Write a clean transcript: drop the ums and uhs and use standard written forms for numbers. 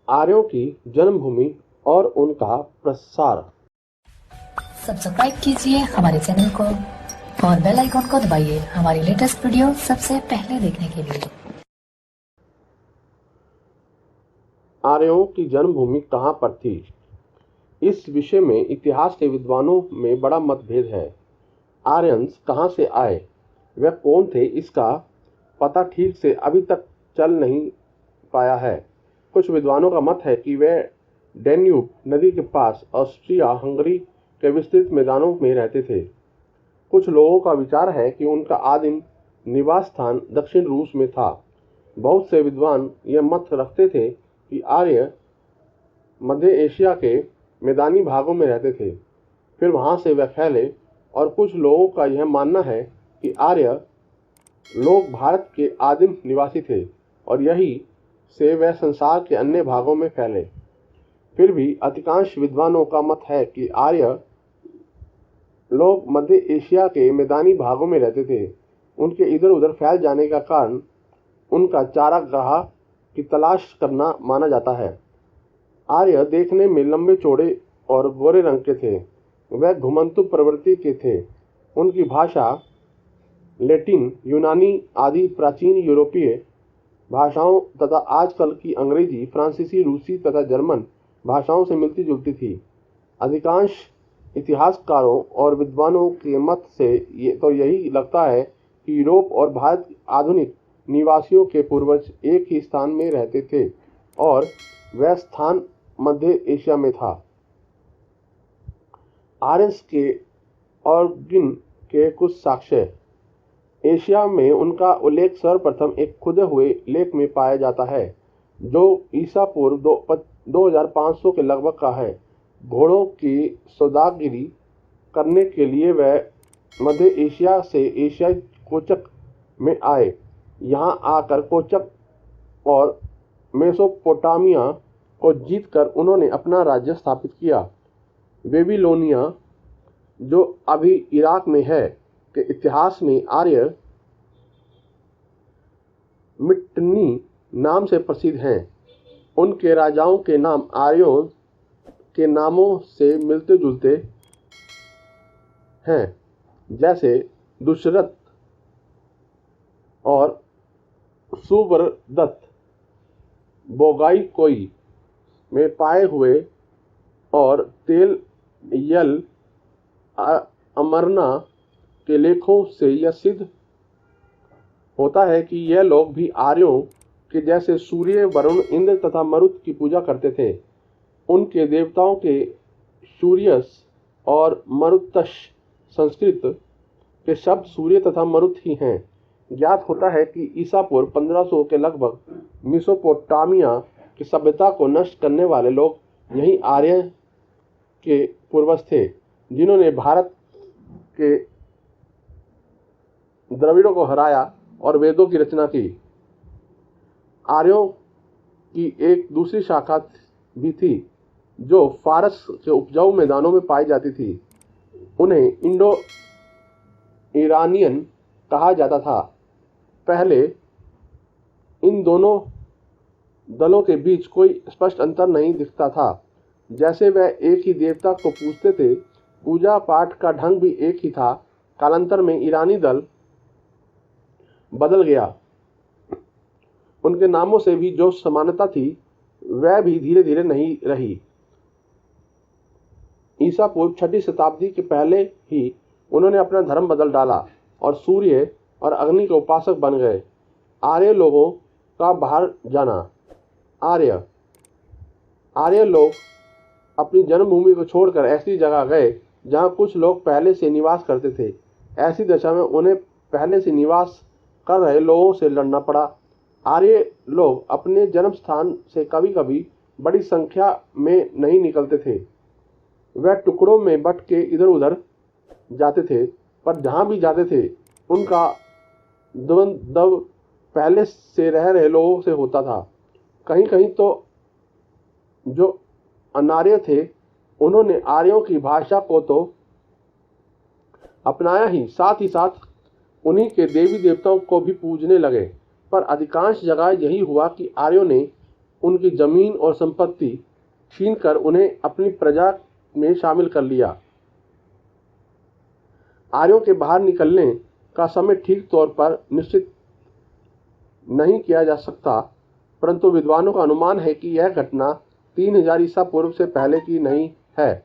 आर्यों की जन्मभूमि और उनका प्रसार। सब्सक्राइब कीजिए हमारे चैनल को और बेल आइकॉन को दबाइए हमारी लेटेस्ट वीडियो सबसे पहले देखने के लिए। आर्यों की जन्मभूमि कहाँ पर थी? इस विषय में इतिहास के विद्वानों में बड़ा मतभेद है। आर्यंस कहाँ से आए, वे कौन थे, इसका पता ठीक से अभी तक चल नहीं पाया है। कुछ विद्वानों का मत है कि वे डैन्यूब नदी के पास ऑस्ट्रिया हंगरी के विस्तृत मैदानों में रहते थे। कुछ लोगों का विचार है कि उनका आदिम निवास स्थान दक्षिण रूस में था। बहुत से विद्वान यह मत रखते थे कि आर्य मध्य एशिया के मैदानी भागों में रहते थे, फिर वहां से वे फैले, और कुछ लोगों का यह मानना है कि आर्य लोग भारत के आदिम निवासी थे और यही से वे संसार के अन्य भागों में फैले। फिर भी अधिकांश विद्वानों का मत है कि आर्य लोग मध्य एशिया के मैदानी भागों में रहते थे। उनके इधर उधर फैल जाने का कारण उनका चारागाह की तलाश करना माना जाता है। आर्य देखने में लंबे चौड़े और गोरे रंग के थे। वह घुमंतु प्रवृत्ति के थे। उनकी भाषा लैटिन, यूनानी आदि प्राचीन यूरोपीय भाषाओं तथा आजकल की अंग्रेजी, फ्रांसीसी, रूसी तथा जर्मन भाषाओं से मिलती जुलती थी। अधिकांश इतिहासकारों और विद्वानों के मत से यही लगता है कि यूरोप और भारत के आधुनिक निवासियों के पूर्वज एक ही स्थान में रहते थे और वह स्थान मध्य एशिया में था। आर्यस के ऑरिजिन के कुछ साक्ष्य। एशिया में उनका उल्लेख सर्वप्रथम एक खुदे हुए लेख में पाया जाता है जो ईसा पूर्व 2500 के लगभग का है। घोड़ों की सौदागरी करने के लिए वह मध्य एशिया से एशियाई कोचक में आए। यहाँ आकर कोचक और मेसोपोटामिया को जीतकर उन्होंने अपना राज्य स्थापित किया। बेबीलोनिया, जो अभी इराक में है, के इतिहास में आर्य मिट्टनी नाम से प्रसिद्ध हैं। उनके राजाओं के नाम आर्यों के नामों से मिलते जुलते हैं, जैसे दुशरथ और सुवरदत्त। बोगाई कोई में पाए हुए और तेल यल अमरना के लेखों से यह सिद्ध होता है कि यह लोग भी आर्यों के जैसे सूर्य, वरुण, इंद्र तथा मरुत की पूजा करते थे। उनके देवताओं के सूर्यस और मरुतश संस्कृत के शब्द सूर्य तथा मरुत ही हैं। ज्ञात होता है कि ईसा पूर्व 1500 के लगभग मेसोपोटामिया की सभ्यता को नष्ट करने वाले लोग यही आर्य के पूर्वज थे, जिन्होंने भारत के द्रविड़ों को हराया और वेदों की रचना की। आर्यों की एक दूसरी शाखा भी थी जो फारस के उपजाऊ मैदानों में पाई जाती थी। उन्हें इंडो ईरानियन कहा जाता था। पहले इन दोनों दलों के बीच कोई स्पष्ट अंतर नहीं दिखता था। जैसे वह एक ही देवता को पूजते थे, पूजा पाठ का ढंग भी एक ही था। कालांतर में ईरानी दल बदल गया। उनके नामों से भी जो समानता थी वह भी धीरे धीरे नहीं रही। ईसा पूर्व 6वीं शताब्दी के पहले ही उन्होंने अपना धर्म बदल डाला और सूर्य और अग्नि के उपासक बन गए। आर्य लोगों का बाहर जाना। आर्य लोग अपनी जन्मभूमि को छोड़कर ऐसी जगह गए जहां कुछ लोग पहले से निवास करते थे। ऐसी दशा में उन्हें पहले से निवास कर रहे लोगों से लड़ना पड़ा। आर्य लोग अपने जन्म स्थान से कभी कभी बड़ी संख्या में नहीं निकलते थे। वह टुकड़ों में बट के इधर उधर जाते थे, पर जहां भी जाते थे उनका द्वंद्व पहले से रह रहे लोगों से होता था। कहीं कहीं तो जो अनार्य थे उन्होंने आर्यों की भाषा को तो अपनाया ही साथ उन्हीं के देवी देवताओं को भी पूजने लगे। पर अधिकांश जगह यही हुआ कि आर्यों ने उनकी जमीन और संपत्ति छीनकर उन्हें अपनी प्रजा में शामिल कर लिया। आर्यों के बाहर निकलने का समय ठीक तौर पर निश्चित नहीं किया जा सकता, परंतु विद्वानों का अनुमान है कि यह घटना 3000 ईसा पूर्व से पहले की नहीं है।